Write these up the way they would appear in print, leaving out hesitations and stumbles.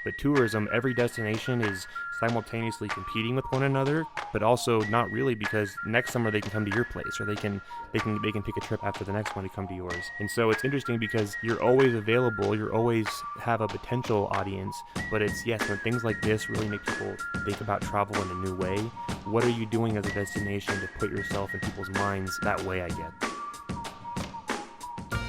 But tourism, every destination is simultaneously competing with one another, but also not really, because next summer they can come to your place, or they can pick a trip after the next one to come to yours. And so it's interesting because you're always available, you always have a potential audience, but it's, yes, when things like this really make people think about travel in a new way, what are you doing as a destination to put yourself in people's minds that way, I get.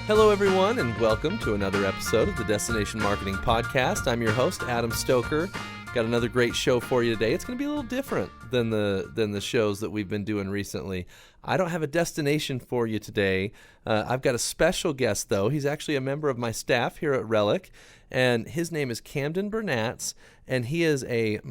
Hello, everyone, and welcome to another episode of the Destination Marketing Podcast. I'm your host, Adam Stoker. Got another great show for you today. It's going to be a little different than the shows that we've been doing recently. I don't have a destination for you today. I've got a special guest, though. He's actually a member of my staff here at Relic, and his name is Camden Bernatz, and he is a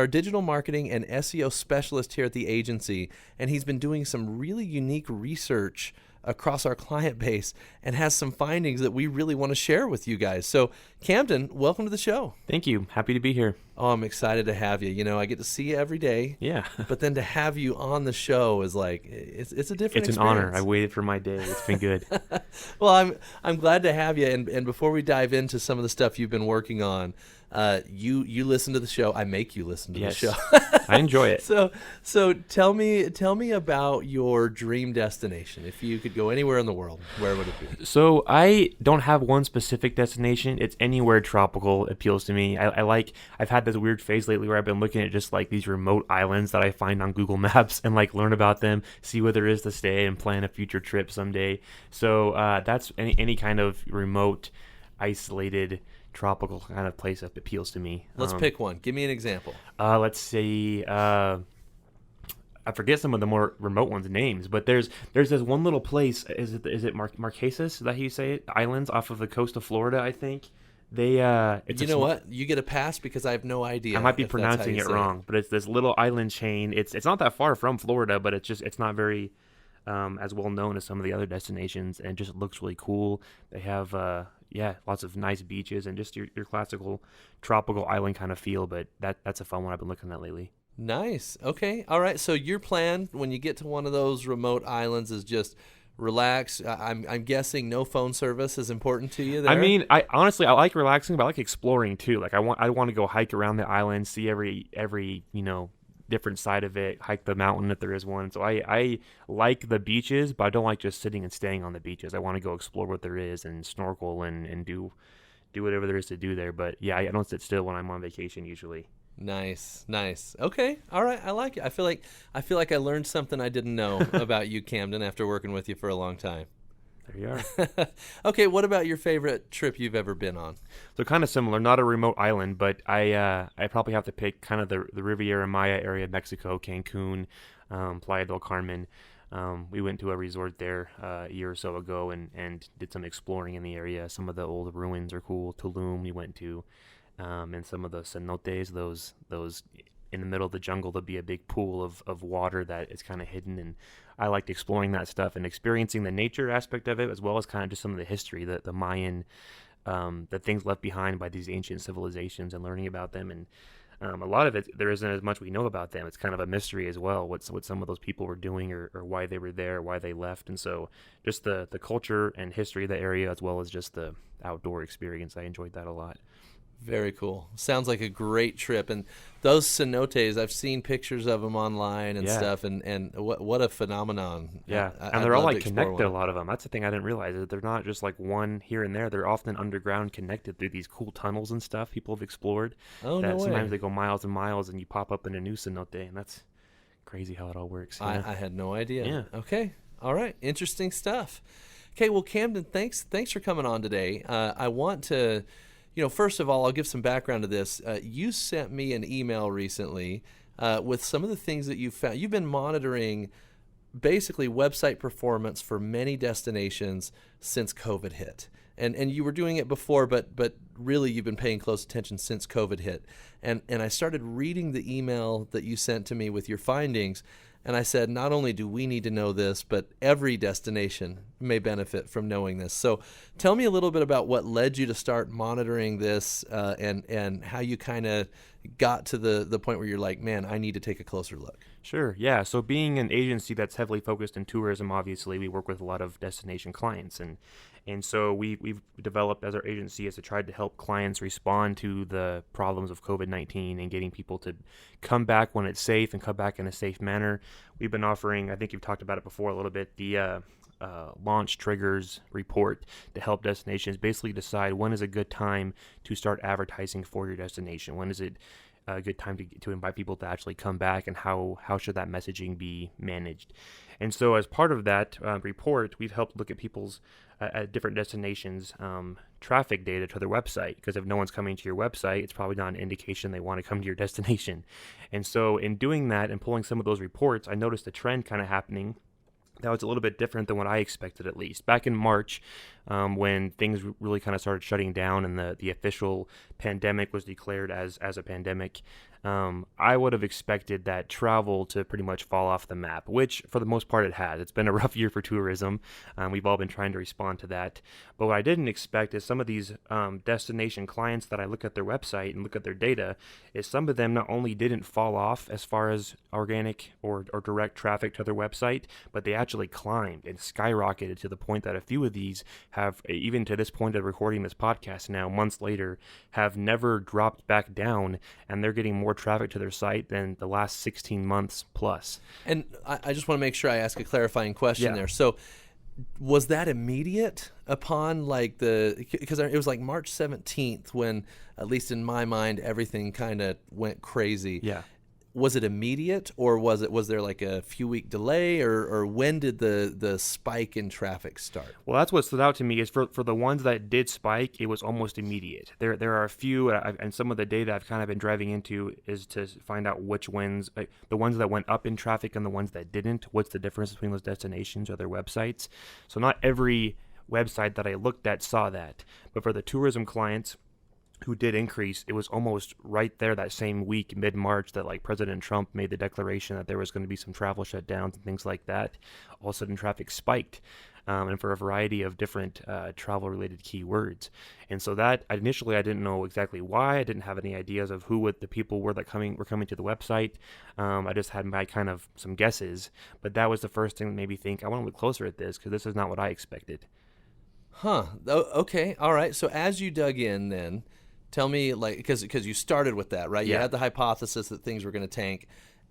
digital marketing and SEO specialist here at the agency, and he's been doing some really unique research across our client base and has some findings that we really want to share with you guys. So, Camden, welcome to the show. Thank you. Happy to be here. Oh, I'm excited to have you. You know, I get to see you every day. Yeah. But then to have you on the show is like, it's a different experience. It's an honor. I waited for my day. It's been good. Well, I'm glad to have you. And before we dive into some of the stuff you've been working on, you listen to the show. I make you listen to the show. I enjoy it. So tell me about your dream destination. If you could go anywhere in the world, where would it be? So I don't have one specific destination. It's anywhere tropical appeals to me. I've had this weird phase lately where I've been looking at just like these remote islands that I find on Google Maps and like learn about them, see where there is to stay, and plan a future trip someday. So that's any kind of remote, isolated, tropical kind of place that appeals to me. Let's pick one. Give me an example. Let's say I forget some of the more remote ones' names, but there's this one little place. Is it Marquesas? Is that how you say it? Islands off of the coast of Florida, I think. They what? You get a pass because I have no idea. I might be pronouncing it wrong, but it's this little island chain. It's not that far from Florida, but it's not very as well known as some of the other destinations, and just looks really cool. They have lots of nice beaches and just your classical tropical island kind of feel, but that's a fun one I've been looking at lately. Nice. Okay. All right. So your plan when you get to one of those remote islands is just relax. I'm guessing no phone service is important to you there. I mean, I honestly like relaxing, but I like exploring too. Like I want to go hike around the island, see every different side of it, hike the mountain if there is one. So I like the beaches, but I don't like just sitting and staying on the beaches. I want to go explore what there is and snorkel and do whatever there is to do there. But yeah, I don't sit still when I'm on vacation usually. Nice. Okay. All right. I like it. I feel like I learned something I didn't know about you, Camden, after working with you for a long time. There you are. Okay. What about your favorite trip you've ever been on? So kind of similar, not a remote island, but I probably have to pick kind of the Riviera Maya area of Mexico, Cancun, Playa del Carmen. We went to a resort there a year or so ago and did some exploring in the area. Some of the old ruins are cool. Tulum we went to. And some of the cenotes, those in the middle of the jungle, there'll be a big pool of water that is kind of hidden, and I liked exploring that stuff and experiencing the nature aspect of it, as well as kind of just some of the history, the Mayan, the things left behind by these ancient civilizations, and learning about them. And a lot of it, there isn't as much we know about them. It's kind of a mystery as well, what some of those people were doing or why they were there, why they left. And so just the culture and history of the area, as well as just the outdoor experience, I enjoyed that a lot. Very cool. Sounds like a great trip. And those cenotes, I've seen pictures of them online and stuff, and what a phenomenon. Yeah, and they're all like connected, a lot of them. That's the thing I didn't realize, is they're not just like one here and there. They're often underground, connected through these cool tunnels and stuff people have explored. Oh, no way. Sometimes they go miles and miles, and you pop up in a new cenote, and that's crazy how it all works. Yeah. I had no idea. Yeah. Okay. All right. Interesting stuff. Okay, well, Camden, thanks for coming on today. I want to... first of all, I'll give some background to this. You sent me an email recently with some of the things that you found. You've been monitoring basically website performance for many destinations since COVID hit. And you were doing it before, but really you've been paying close attention since COVID hit. And I started reading the email that you sent to me with your findings, and I said, not only do we need to know this, but every destination may benefit from knowing this. So tell me a little bit about what led you to start monitoring this and how you kind of got to the point where you're like, man, I need to take a closer look. Sure, yeah. So being an agency that's heavily focused in tourism, obviously, we work with a lot of destination clients. And And so we've developed as our agency as to try to help clients respond to the problems of COVID-19 and getting people to come back when it's safe and come back in a safe manner. We've been offering, I think you've talked about it before a little bit, the launch triggers report to help destinations basically decide when is a good time to start advertising for your destination. When is it a good time to invite people to actually come back, and how should that messaging be managed? And so as part of that report, we've helped look at people's at different destinations traffic data to their website, because if no one's coming to your website, it's probably not an indication they want to come to your destination. And so in doing that and pulling some of those reports, I noticed a trend kind of happening that was a little bit different than what I expected, at least. Back in March, when things really kind of started shutting down and the official pandemic was declared as a pandemic, I would have expected that travel to pretty much fall off the map, which for the most part it has. It's been a rough year for tourism. We've all been trying to respond to that. But what I didn't expect is some of these destination clients that I look at their website and look at their data, is some of them not only didn't fall off as far as organic or direct traffic to their website, but they actually climbed and skyrocketed to the point that a few of these have, even to this point of recording this podcast now, months later, have never dropped back down, and they're getting more traffic to their site than the last 16 months plus. And I just want to make sure I ask a clarifying question there. So was that immediate upon because it was like March 17th when, at least in my mind, everything kind of went crazy. Yeah. Was it immediate, or was there like a few week delay, or when did the spike in traffic start? Well, that's what stood out to me is for the ones that did spike, it was almost immediate. There are a few, and some of the data I've kind of been driving into is to find out which ones, the ones that went up in traffic and the ones that didn't. What's the difference between those destinations or their websites? So not every website that I looked at saw that, but for the tourism clients who did increase, it was almost right there that same week, mid-March, that like President Trump made the declaration that there was going to be some travel shutdowns and things like that. All of a sudden, traffic spiked, and for a variety of different travel-related keywords. And so that initially, I didn't know exactly why. I didn't have any ideas of who the people were that were coming to the website. I just had my kind of some guesses, but that was the first thing that made me think I want to look closer at this, because this is not what I expected. Huh. Okay. All right. So as you dug in, then. Tell me, because you started with that, right? You had the hypothesis that things were going to tank.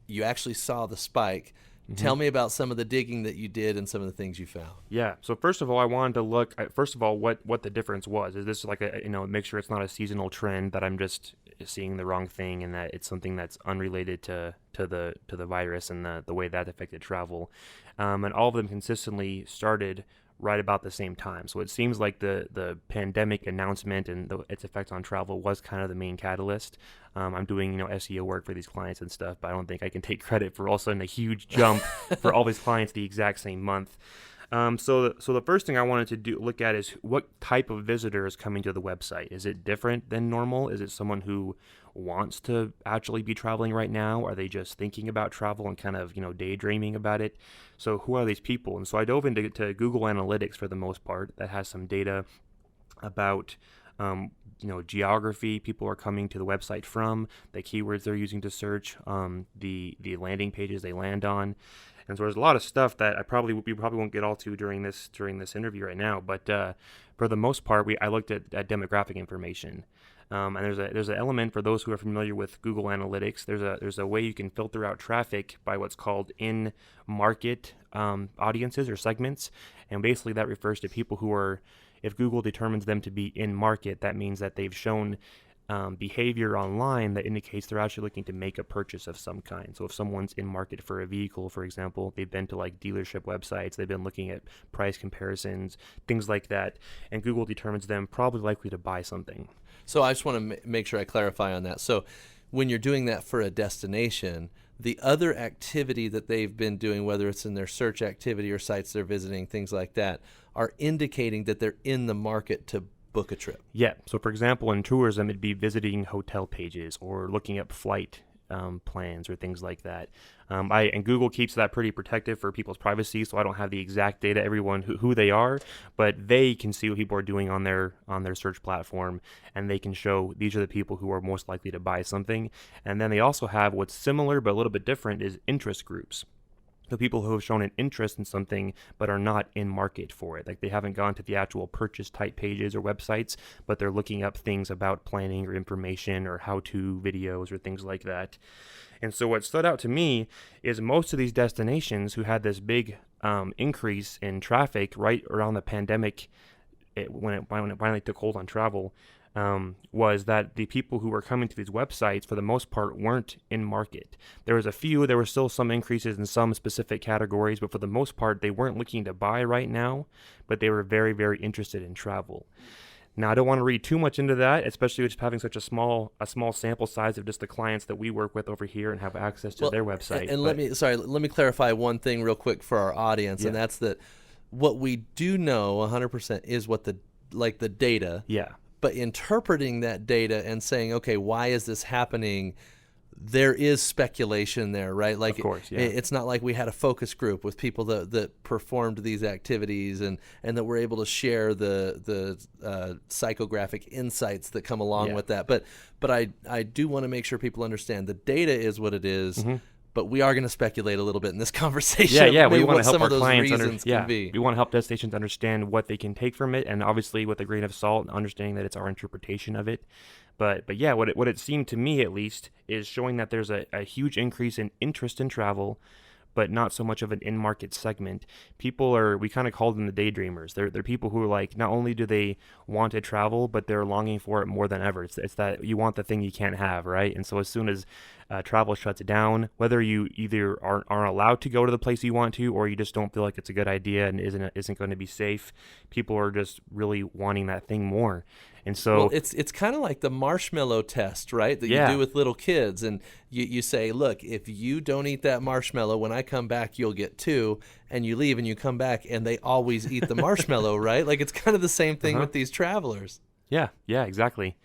You actually saw the spike. Mm-hmm. Tell me about some of the digging that you did and some of the things you found. Yeah. So first of all, I wanted to look at, what the difference was. Is this like make sure it's not a seasonal trend, that I'm just seeing the wrong thing, and that it's something that's unrelated to the virus and the way that affected travel. And all of them consistently started right about the same time. So it seems like the pandemic announcement and its effect on travel was kind of the main catalyst. I'm doing SEO work for these clients and stuff, but I don't think I can take credit for all of a sudden a huge jump for all these clients the exact same month. So the first thing I wanted to look at is what type of visitor is coming to the website. Is it different than normal? Is it someone who wants to actually be traveling right now? Are they just thinking about travel and kind of daydreaming about it? So who are these people? And so I dove into Google Analytics for the most part that has some data about geography people are coming to the website from, the keywords they're using to search, the landing pages they land on. And so there's a lot of stuff that we probably won't get all to during this interview right now. But for the most part, I looked at demographic information. And there's an element for those who are familiar with Google Analytics. There's a way you can filter out traffic by what's called in-market audiences or segments, and basically that refers to people who are, if Google determines them to be in market, that means that they've shown behavior online that indicates they're actually looking to make a purchase of some kind. So if someone's in market for a vehicle, for example, they've been to like dealership websites, they've been looking at price comparisons, things like that, and Google determines them probably likely to buy something. So I just want to make sure I clarify on that. So when you're doing that for a destination, the other activity that they've been doing, whether it's in their search activity or sites they're visiting, things like that, are indicating that they're in the market to book a trip. Yeah. So for example, in tourism, it'd be visiting hotel pages or looking up flight plans or things like that. And Google keeps that pretty protective for people's privacy, so I don't have the exact data, everyone who they are, but they can see what people are doing on their search platform, and they can show these are the people who are most likely to buy something. And then they also have what's similar but a little bit different is interest groups. the people who have shown an interest in something but are not in market for it. Like they haven't gone to the actual purchase type pages or websites, but they're looking up things about planning or information or how-to videos or things like that. And so what stood out to me is most of these destinations who had this big increase in traffic right around the pandemic, when it finally took hold on travel, was that the people who were coming to these websites, for the most part, weren't in market. There were still some increases in some specific categories, but for the most part, they weren't looking to buy right now, but they were very, very interested in travel. Now, I don't want to read too much into that, especially with just having such a small sample size of just the clients that we work with over here and have access to their website. And let me clarify one thing real quick for our audience, and that's that what we do know 100% is what the data. Yeah. But interpreting that data and saying, okay, why is this happening? There is speculation there, right? Like, of course, yeah. It's not like we had a focus group with people that performed these activities and that were able to share the psychographic insights that come along with that. But I do want to make sure people understand the data is what it is. Mm-hmm. But we are going to speculate a little bit in this conversation. Yeah. We want to help our clients We want to help destinations understand what they can take from it, and obviously with a grain of salt, understanding that it's our interpretation of it. But yeah, what it seemed to me at least is showing that there's a huge increase in interest in travel, but not so much of an in-market segment. We kind of call them the daydreamers. They're people who are like, not only do they want to travel, but they're longing for it more than ever. It's that you want the thing you can't have, right? And so as soon as travel shuts down, whether you either aren't allowed to go to the place you want to, or you just don't feel like it's a good idea and isn't going to be safe, people are just really wanting that thing more. And so it's kind of like the marshmallow test, right? That you do with little kids, and you say, look, if you don't eat that marshmallow, when I come back, you'll get 2, and you leave and you come back, and they always eat the marshmallow, right? Like it's kind of the same thing with these travelers. Yeah, exactly.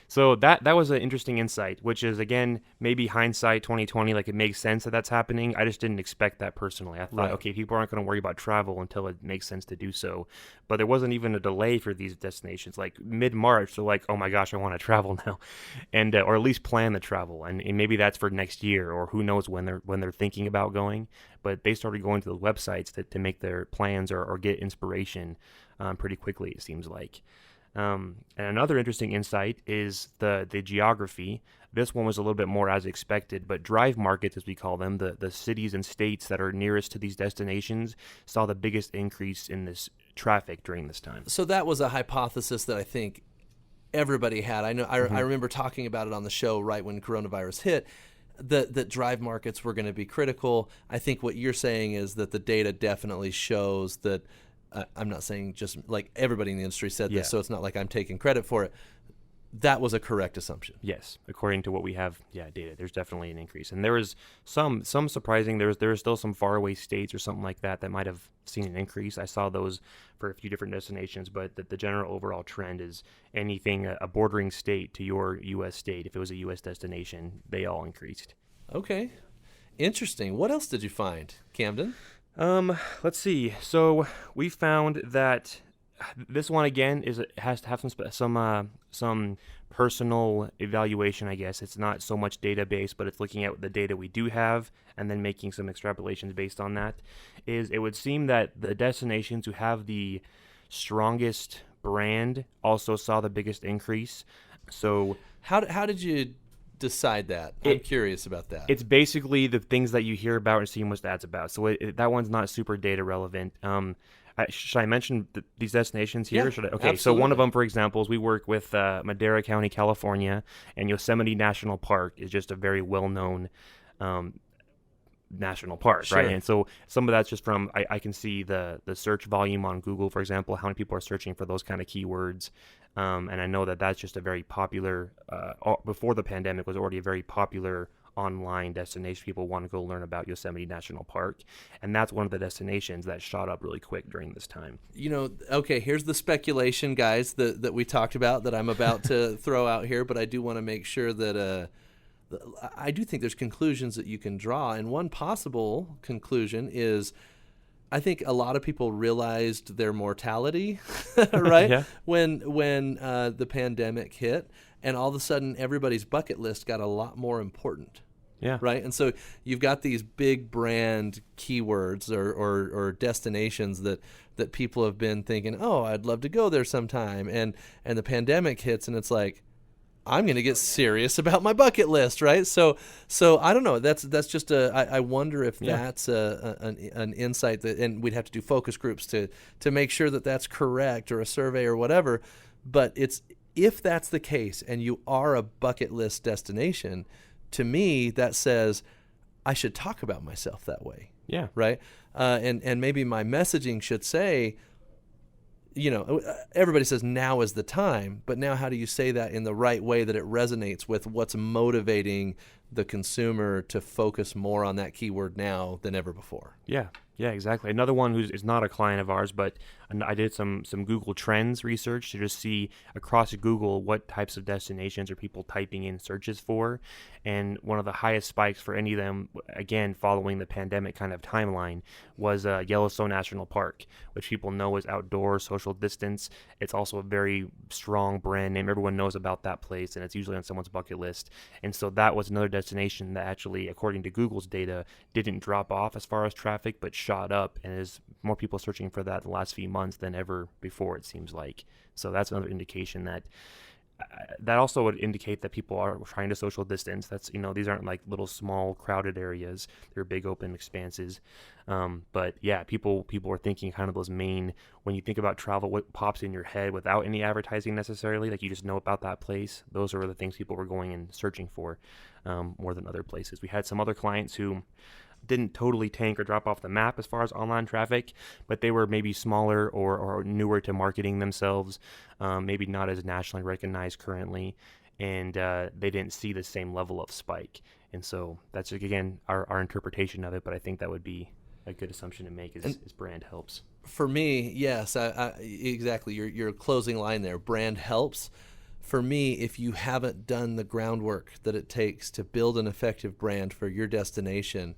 So that was an interesting insight, which is, again, maybe hindsight 2020, like it makes sense that that's happening. I just didn't expect that personally. I thought, okay, people aren't going to worry about travel until it makes sense to do so. But there wasn't even a delay for these destinations. Like mid-March, they're like, oh my gosh, I want to travel now, and or at least plan the travel. And maybe that's for next year, or who knows when they're thinking about going. But they started going to the websites to make their plans or get inspiration pretty quickly, it seems like. And another interesting insight is the geography. This one was a little bit more as expected, but drive markets, as we call them, the cities and states that are nearest to these destinations, saw the biggest increase in this traffic during this time. So that was a hypothesis that I think everybody had. I remember talking about it on the show right when coronavirus hit, that drive markets were going to be critical. I think what you're saying is that the data definitely shows that. I'm not saying just like everybody in the industry said this, so it's not like I'm taking credit for it. That was a correct assumption. Yes, according to what we have, data. There's definitely an increase, and there was some surprising. There was still some faraway states or something like that might have seen an increase. I saw those for a few different destinations, but the general overall trend is anything a bordering state to your U.S. state. If it was a U.S. destination, they all increased. Okay, interesting. What else did you find, Camden? Let's see. So we found that this one again has to have some personal evaluation, I guess. It's not so much database, but it's looking at the data we do have and then making some extrapolations based on that. It would seem that the destinations who have the strongest brand also saw the biggest increase. So how did you decide that? I'm curious about that. It's basically the things that you hear about and see most ads about. So that one's not super data relevant. Should I mention these destinations here? Yeah, Okay, absolutely. So one of them, for example, is we work with Madera County, California, and Yosemite National Park is just a very well-known national park, Sure. right? And so some of that's just from I can see the search volume on Google, for example, how many people are searching for those kind of keywords. And I know that that's just a very popular, before the pandemic was already a very popular online destination. People want to go learn about Yosemite National Park. And that's one of the destinations that shot up really quick during this time. Okay, here's the speculation, guys, that we talked about that I'm about to throw out here, but I do want to make sure that I do think there's conclusions that you can draw. And one possible conclusion is I think a lot of people realized their mortality, right? Yeah. When the pandemic hit, and all of a sudden everybody's bucket list got a lot more important. Yeah. Right. And so you've got these big brand keywords or destinations that people have been thinking, oh, I'd love to go there sometime. And the pandemic hits and it's like, I'm going to get serious about my bucket list. Right. So I don't know. That's just I wonder if that's an insight that, and we'd have to do focus groups to make sure that that's correct, or a survey or whatever. But if that's the case and you are a bucket list destination, to me, that says I should talk about myself that way. Yeah. Right. And maybe my messaging should say, everybody says now is the time, but now how do you say that in the right way that it resonates with what's motivating the consumer to focus more on that keyword now than ever before? Yeah, exactly. Another one who is not a client of ours, but I did some Google Trends research to just see across Google what types of destinations are people typing in searches for. And one of the highest spikes for any of them, again, following the pandemic kind of timeline, was Yellowstone National Park, which people know is outdoor, social distance. It's also a very strong brand name. Everyone knows about that place, and it's usually on someone's bucket list. And so that was another destination that actually, according to Google's data, didn't drop off as far as traffic, but shot up, and is more people searching for that the last few months than ever before, it seems like. So that's another indication that also would indicate that people are trying to social distance. That's, these aren't like little small crowded areas. They're big open expanses. But yeah, people are thinking kind of those main, when you think about travel, what pops in your head without any advertising necessarily, like you just know about that place. Those are the things people were going and searching for more than other places. We had some other clients who didn't totally tank or drop off the map as far as online traffic, but they were maybe smaller or newer to marketing themselves, maybe not as nationally recognized currently, and they didn't see the same level of spike. And so that's, again, our interpretation of it, but I think that would be a good assumption to make is brand helps. For me, yes, I exactly. Your closing line there, brand helps. For me, if you haven't done the groundwork that it takes to build an effective brand for your destination,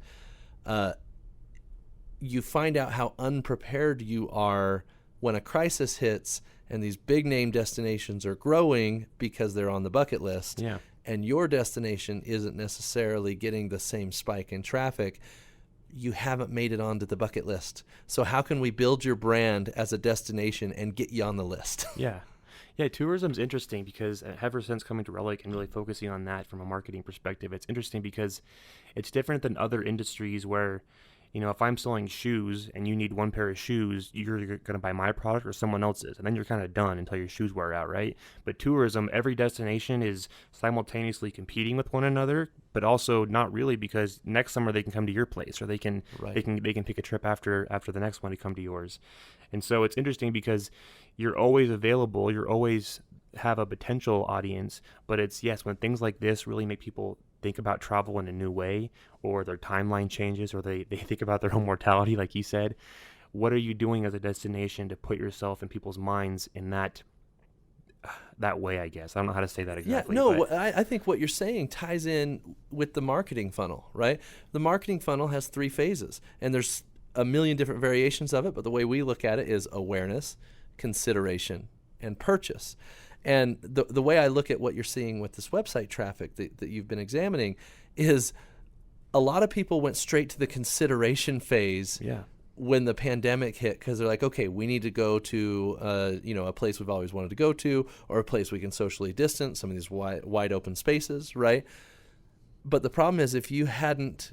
you find out how unprepared you are when a crisis hits and these big name destinations are growing because they're on the bucket list, and your destination isn't necessarily getting the same spike in traffic. You haven't made it onto the bucket list. So how can we build your brand as a destination and get you on the list? Yeah, tourism's interesting because ever since coming to Relic and really focusing on that from a marketing perspective, it's interesting because it's different than other industries where, if I'm selling shoes and you need one pair of shoes, you're going to buy my product or someone else's, and then you're kind of done until your shoes wear out, right? But tourism, every destination is simultaneously competing with one another, but also not really, because next summer they can come to your place, or they can pick a trip after the next one to come to yours. And so it's interesting because you're always available, you're always have a potential audience, but it's, yes, when things like this really make people think about travel in a new way, or their timeline changes, or they think about their own mortality, like you said, what are you doing as a destination to put yourself in people's minds in that way, I guess. I don't know how to say that exactly. Yeah, no, I think what you're saying ties in with the marketing funnel, right? The marketing funnel has 3 phases, and there's a million different variations of it, but the way we look at it is awareness, consideration, and purchase. And the way I look at what you're seeing with this website traffic that you've been examining is a lot of people went straight to the consideration phase when the pandemic hit, because they're like, okay, we need to go to a place we've always wanted to go to, or a place we can socially distance, some of these wide open spaces, right? But the problem is, if you hadn't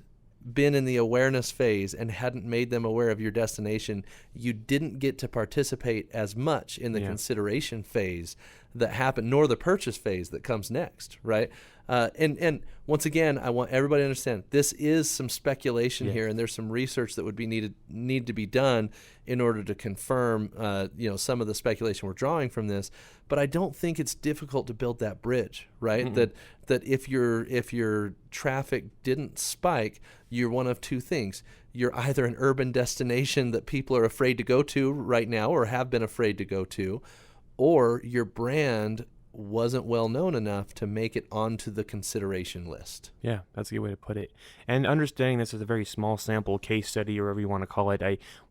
been in the awareness phase and hadn't made them aware of your destination, you didn't get to participate as much in the consideration phase that happened, nor the purchase phase that comes next, right? And once again, I want everybody to understand this is some speculation here, and there's some research that would be need to be done in order to confirm some of the speculation we're drawing from this. But I don't think it's difficult to build that bridge, right? Mm-hmm. That if your traffic didn't spike, you're one of 2 things. You're either an urban destination that people are afraid to go to right now, or have been afraid to go to, or your brand wasn't well known enough to make it onto the consideration list. Yeah, that's a good way to put it. And understanding this is a very small sample case study, or whatever you want to call it.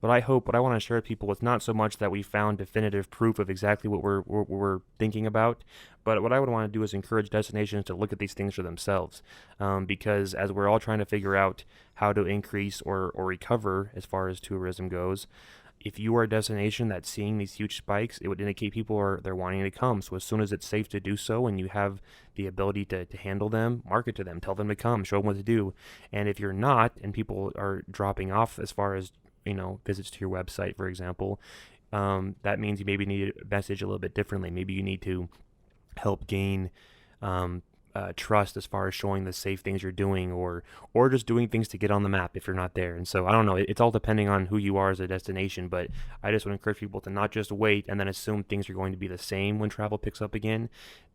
What I want to share with people is not so much that we found definitive proof of exactly what we're thinking about, but what I would want to do is encourage destinations to look at these things for themselves, because as we're all trying to figure out how to increase or recover as far as tourism goes, if you are a destination that's seeing these huge spikes, it would indicate people they're wanting to come. So as soon as it's safe to do so and you have the ability to handle them, market to them, tell them to come, show them what to do. And if you're not, and people are dropping off as far as, visits to your website, for example, that means you maybe need to message a little bit differently. Maybe you need to help gain trust as far as showing the safe things you're doing, or just doing things to get on the map if you're not there. And so I don't know, it's all depending on who you are as a destination, but I just would encourage people to not just wait and then assume things are going to be the same when travel picks up again.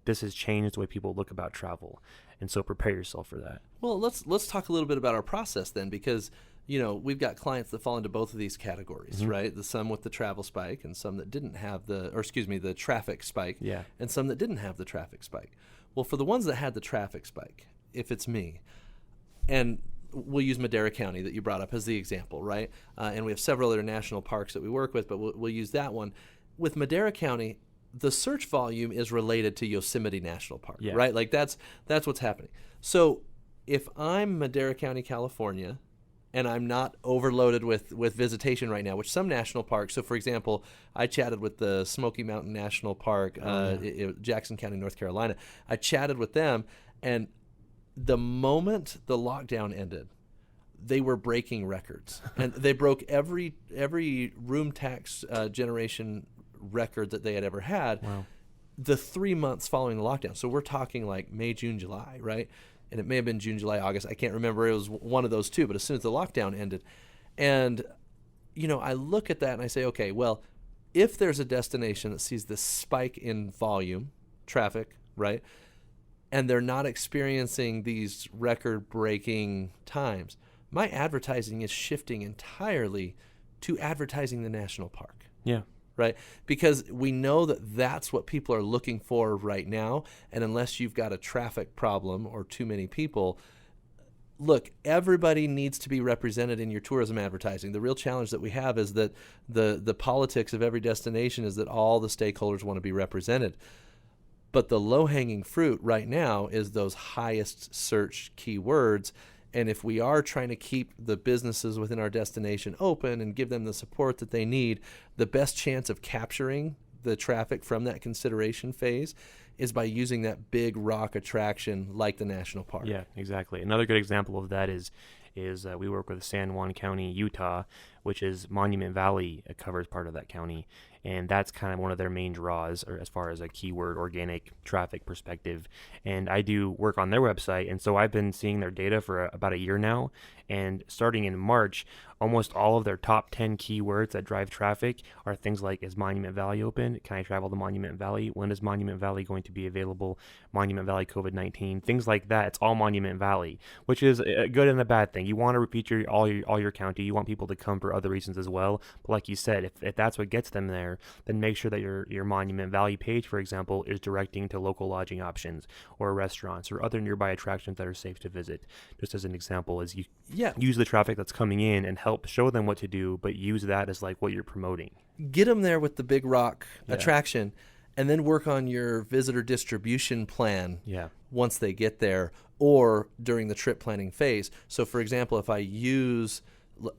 This has changed the way people look about travel, and so prepare yourself for that. Well, let's talk a little bit about our process then, because we've got clients that fall into both of these categories, right? The some with the travel spike and some that didn't have the traffic spike, Yeah. and some that didn't have the traffic spike. Well, for the ones that had the traffic spike, if it's me, and we'll use Madera County that you brought up as the example, right? And we have several other national parks that we work with, but we'll use that one. With Madera County, the search volume is related to Yosemite National Park, Yeah. right? Like that's what's happening. So if I'm Madera County, California, and I'm not overloaded with visitation right now, which some national parks, so for example, I chatted with the Smoky Mountain National Park, Jackson County, North Carolina. I chatted with them, and the moment the lockdown ended, they were breaking records. And they broke every room tax generation record that they had ever had. Wow. The 3 months following the lockdown. So we're talking like May, June, July, right? And it may have been June, July, August. I can't remember. It was one of those two. But as soon as the lockdown ended, and, I look at that and I say, okay, well, if there's a destination that sees this spike in volume, traffic, right, and they're not experiencing these record-breaking times, my advertising is shifting entirely to advertising the national park. Yeah. Right? Because we know that that's what people are looking for right now. And unless you've got a traffic problem or too many people, look, everybody needs to be represented in your tourism advertising. The real challenge that we have is that the politics of every destination is that all the stakeholders want to be represented. But the low-hanging fruit right now is those highest search keywords. And if we are trying to keep the businesses within our destination open and give them the support that they need, the best chance of capturing the traffic from that consideration phase is by using that big rock attraction like the national park. Yeah, exactly. Another good example of that is we work with San Juan County, Utah, which is Monument Valley covers part of that county. And that's kind of one of their main draws, or as far as a keyword organic traffic perspective. And I do work on their website, and so I've been seeing their data for about a year now. And starting in March, almost all of their top 10 keywords that drive traffic are things like, is Monument Valley open? Can I travel to Monument Valley? When is Monument Valley going to be available? Monument Valley COVID-19, things like that. It's all Monument Valley, which is a good and a bad thing. You want to repeat all your county. You want people to come for other reasons as well. But like you said, if that's what gets them there, then make sure that your Monument Valley page, for example, is directing to local lodging options or restaurants or other nearby attractions that are safe to visit. Just as an example, is you use the traffic that's coming in and help show them what to do, but use that as like what you're promoting. Get them there with the big rock attraction, and then work on your visitor distribution plan once they get there or during the trip planning phase. So for example, if I use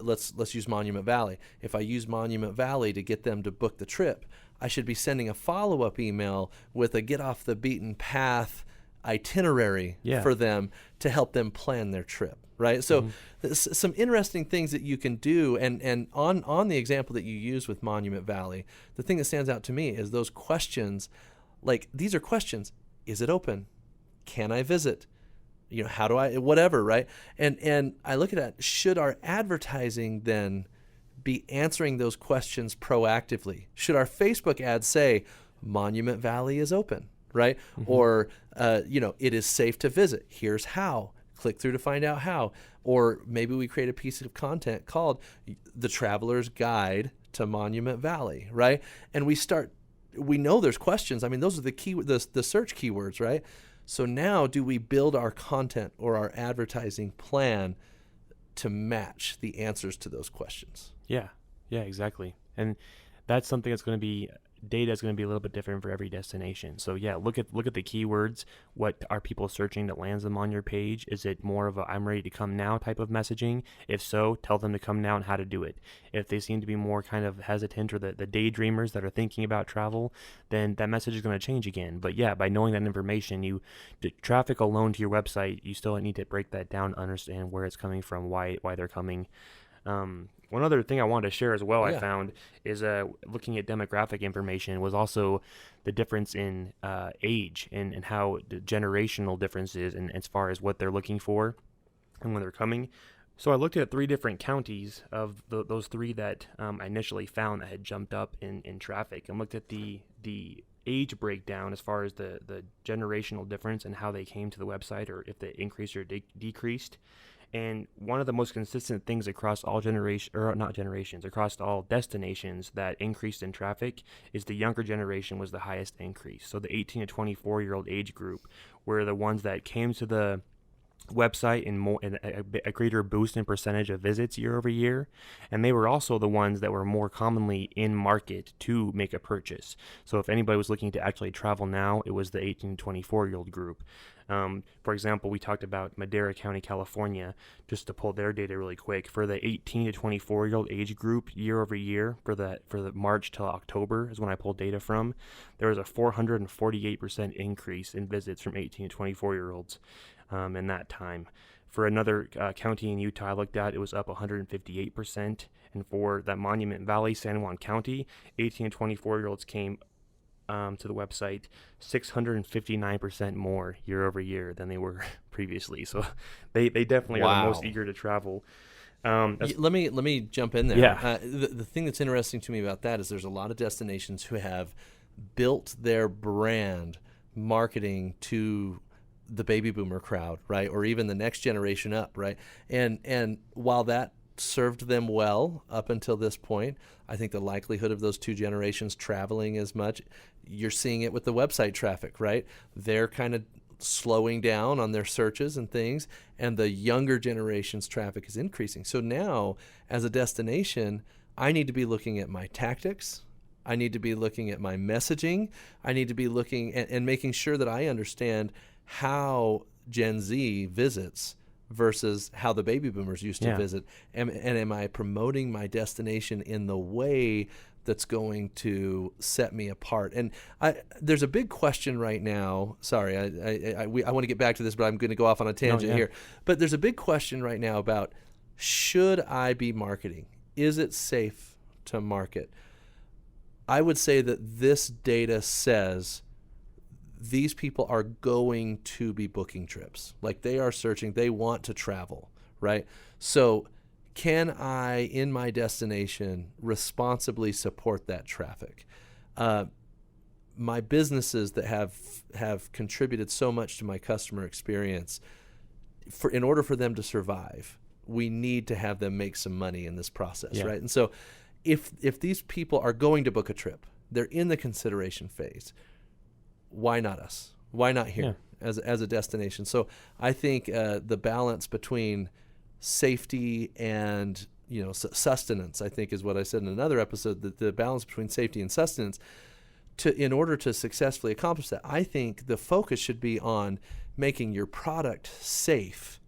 let's use Monument Valley. If I use Monument Valley to get them to book the trip, I should be sending a follow-up email with a get off the beaten path itinerary for them to help them plan their trip, right? So some interesting things that you can do, and on the example that you use with Monument Valley, the thing that stands out to me is those questions. Like, these are questions. Is it open? Can I visit? How do I, whatever, right? And I look at that, should our advertising then be answering those questions proactively? Should our Facebook ads say, Monument Valley is open, right? Or, it is safe to visit. Here's how. Click through to find out how. Or maybe we create a piece of content called The Traveler's Guide to Monument Valley, right? And we start we know there's questions. I mean, those are the search keywords, right? So now do we build our content or our advertising plan to match the answers to those questions? Yeah, exactly. And that's something that's going to be, data is going to be a little bit different for every destination. So yeah, look at the keywords. What are people searching that lands them on your page? Is it more of a I'm ready to come now type of messaging? If so, tell them to come now and how to do it. If they seem to be more kind of hesitant, or the daydreamers that are thinking about travel, then that message is going to change again. But yeah, by knowing that information, the traffic alone to your website, you still need to break that down, understand where it's coming from, why they're coming. One other thing I wanted to share as well, I found, is looking at demographic information, was also the difference in age and how the generational differences, and as far as what they're looking for and when they're coming. So I looked at 3 different counties of those 3 that I initially found that had jumped up in traffic, and looked at the age breakdown as far as the generational difference and how they came to the website, or if they increased or decreased. And one of the most consistent things across all across all destinations that increased in traffic is the younger generation was the highest increase. So the 18 to 24-year-old age group were the ones that came to the website in a greater boost in percentage of visits year over year, and they were also the ones that were more commonly in market to make a purchase. So if anybody was looking to actually travel now, it was the 18 to 24-year-old group. For example, we talked about Madera County, California, just to pull their data really quick. For the 18 to 24-year-old age group, year over year, for the March till October is when I pulled data from, there was a 448% increase in visits from 18 to 24-year-olds in that time. For another county in Utah I looked at, it was up 158%. And for that Monument Valley, San Juan County, 18 to 24-year-olds came to the website 659% more year over year than they were previously. So they definitely are the most eager to travel. Let me jump in there. Yeah. The thing that's interesting to me about that is there's a lot of destinations who have built their brand marketing to the baby boomer crowd, right? Or even the next generation up, right? And while that served them well up until this point, I think the likelihood of those 2 generations traveling as much, you're seeing it with the website traffic, right? They're kind of slowing down on their searches and things, and the younger generation's traffic is increasing. So now, as a destination, I need to be looking at my tactics. I need to be looking at my messaging. I need to be looking and making sure that I understand how Gen Z visits versus how the baby boomers used to visit. And am I promoting my destination in the way that's going to set me apart? And there's a big question right now. Sorry, I want to get back to this, but I'm going to go off on a tangent here. But there's a big question right now about, should I be marketing? Is it safe to market? I would say that this data says these people are going to be booking trips. Like, they are searching, they want to travel, right? So can I, in my destination, responsibly support that traffic? My businesses that have contributed so much to my customer experience, in order for them to survive, we need to have them make some money in this process, right? And so if these people are going to book a trip, they're in the consideration phase, why not us? Why not here as a destination? So I think the balance between safety and sustenance, I think, is what I said in another episode, that the balance between safety and sustenance, in order to successfully accomplish that, I think the focus should be on making your product safe,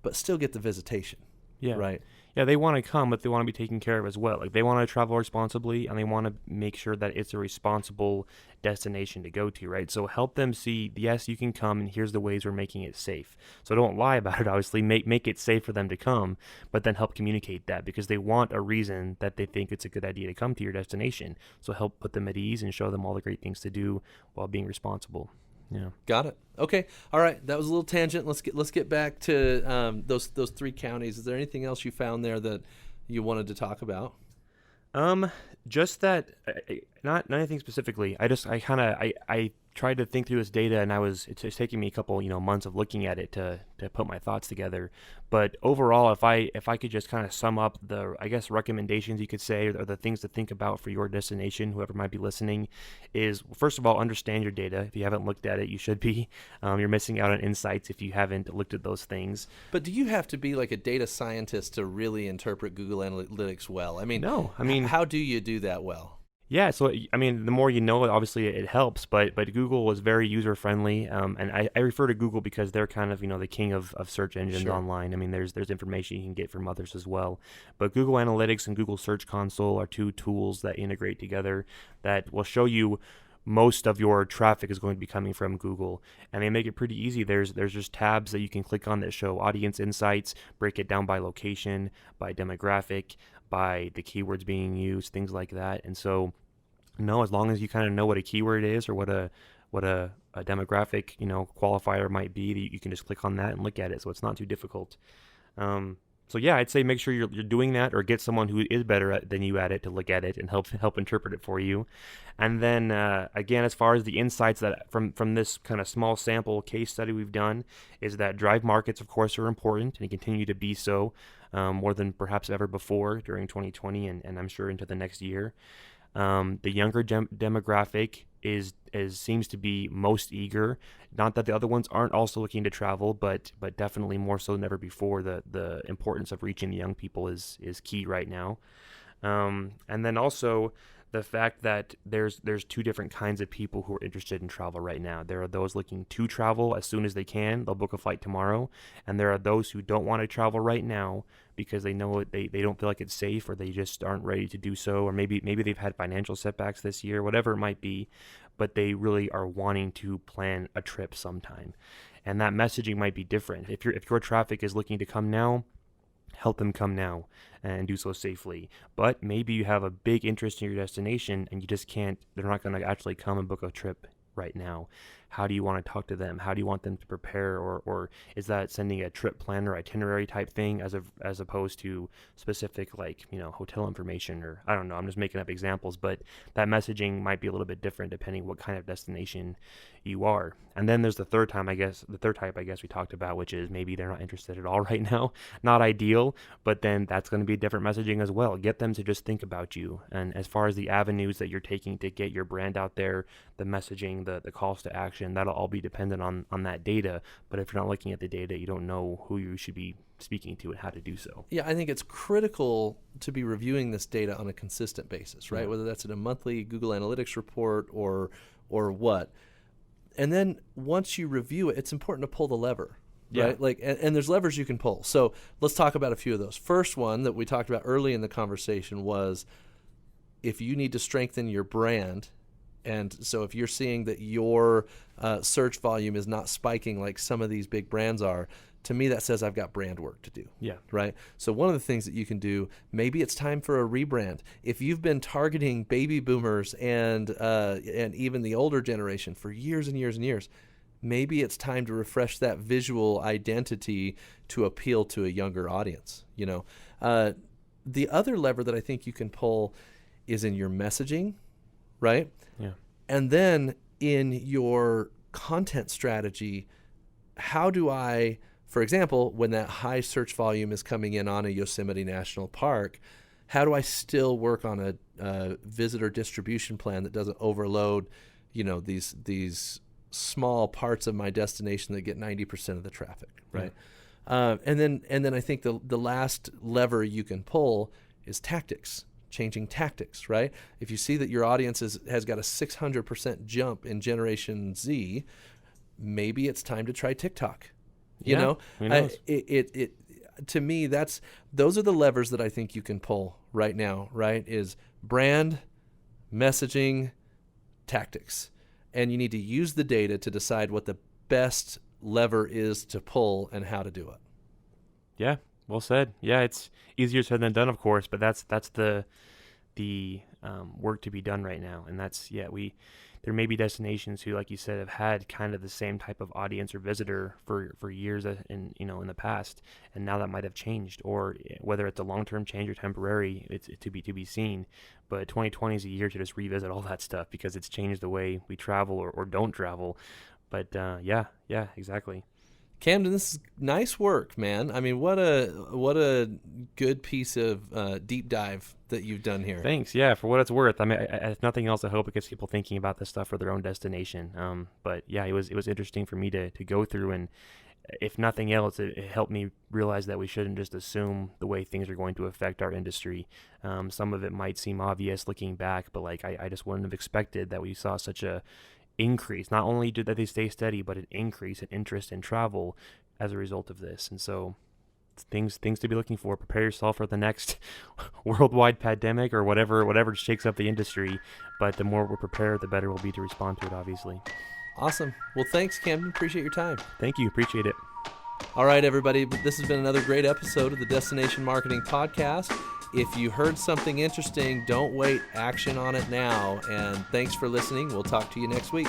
but still get the visitation. Right? Yeah, they want to come, but they want to be taken care of as well. Like, they want to travel responsibly, and they want to make sure that it's a responsible destination to go to, right? So help them see, yes, you can come, and here's the ways we're making it safe. So don't lie about it, obviously. Make it safe for them to come, but then help communicate that, because they want a reason that they think it's a good idea to come to your destination. So help put them at ease and show them all the great things to do while being responsible. Yeah. Got it. Okay. All right. That was a little tangent. Let's get back to those 3 counties. Is there anything else you found there that you wanted to talk about? Just that, not anything specifically. I tried to think through this data, and it's taking me a couple months of looking at it to put my thoughts together. But overall, if I could just kind of sum up the, I guess, recommendations you could say, or the things to think about for your destination, whoever might be listening, is first of all, understand your data. If you haven't looked at it, you should be. You're missing out on insights if you haven't looked at those things. But do you have to be like a data scientist to really interpret Google Analytics well? I mean, No, how do you do that well? Yeah, so I mean, the more you know, obviously it helps. But Google was very user friendly, and I refer to Google because they're kind of the king of search engines Sure. online. I mean, there's information you can get from others as well. But Google Analytics and Google Search Console are two tools that integrate together that will show you most of your traffic is going to be coming from Google, and they make it pretty easy. There's just tabs that you can click on that show audience insights, break it down by location, by demographic, by the keywords being used, things like that. And so, no, as long as you kind of know what a keyword is or what a demographic qualifier might be, you can just click on that and look at it. So it's not too difficult. So yeah, I'd say make sure you're doing that, or get someone who is better than you at it to look at it and help interpret it for you. And then again, as far as the insights that from this kind of small sample case study we've done, is that drive markets, of course, are important and continue to be so, more than perhaps ever before during 2020 and I'm sure into the next year. The younger demographic seems to be most eager. Not that the other ones aren't also looking to travel, but definitely more so than ever before. The importance of reaching the young people is key right now. And then also the fact that there's two different kinds of people who are interested in travel right now. There are those looking to travel as soon as they can. They'll book a flight tomorrow. And there are those who don't want to travel right now because they know they don't feel like it's safe, or they just aren't ready to do so, or maybe they've had financial setbacks this year, whatever it might be, but they really are wanting to plan a trip sometime. And that messaging might be different. If your traffic is looking to come now, help them come now and do so safely. But maybe you have a big interest in your destination and you just can't, they're not going to actually come and book a trip right now. How do you want to talk to them? How do you want them to prepare? Or is that sending a trip planner itinerary type thing as opposed to specific hotel information, or I don't know, I'm just making up examples, but that messaging might be a little bit different depending what kind of destination you are. And then there's the third type I guess we talked about, which is maybe they're not interested at all right now. Not ideal, but then that's going to be different messaging as well. Get them to just think about you. And as far as the avenues that you're taking to get your brand out there, the messaging, the calls to action, that'll all be dependent on that data. But if you're not looking at the data, you don't know who you should be speaking to and how to do so. Yeah, I think it's critical to be reviewing this data on a consistent basis, right? Yeah. Whether that's in a monthly Google Analytics report or what. And then once you review it, it's important to pull the lever, right? Yeah. And there's levers you can pull. So let's talk about a few of those. First one that we talked about early in the conversation was if you need to strengthen your brand. And so if you're seeing that your search volume is not spiking like some of these big brands are, to me that says I've got brand work to do. Yeah. Right? So one of the things that you can do, maybe it's time for a rebrand. If you've been targeting baby boomers and even the older generation for years and years and years, maybe it's time to refresh that visual identity to appeal to a younger audience. The other lever that I think you can pull is in your messaging, right? Yeah. And then in your content strategy, how do I, for example, when that high search volume is coming in on a Yosemite National Park, how do I still work on a visitor distribution plan that doesn't overload, these small parts of my destination that get 90% of the traffic, right? Yeah. And then I think the last lever you can pull is tactics. Changing tactics, right? If you see that your audience has got a 600% jump in Generation Z, maybe it's time to try TikTok. Who knows? To me, those are the levers that I think you can pull right now, right? Is brand, messaging, tactics. And you need to use the data to decide what the best lever is to pull and how to do it. Yeah. Well said. Yeah, it's easier said than done, of course, but that's the work to be done right now, and that's there may be destinations who, like you said, have had kind of the same type of audience or visitor for years in the past, and now that might have changed, or whether it's a long-term change or temporary, it's to be seen. But 2020 is a year to just revisit all that stuff because it's changed the way we travel or don't travel. But yeah, exactly. Camden, this is nice work, man. I mean, what a good piece of deep dive that you've done here. Thanks. Yeah, for what it's worth. I mean, if nothing else, I hope it gets people thinking about this stuff for their own destination. But yeah, it was interesting for me to go through, and if nothing else, it helped me realize that we shouldn't just assume the way things are going to affect our industry. Some of it might seem obvious looking back, but like I just wouldn't have expected that we saw such a increase. Not only did that they stay steady, but an increase in interest in travel as a result of this. And so things to be looking for. Prepare yourself for the next worldwide pandemic or whatever shakes up the industry. But the more we're prepared, the better we'll be to respond to it, obviously. Awesome. Well, thanks, Camden. Appreciate your time. Thank you. Appreciate it. All right, everybody. This has been another great episode of the Destination Marketing Podcast. If you heard something interesting, don't wait. Action on it now. And thanks for listening. We'll talk to you next week.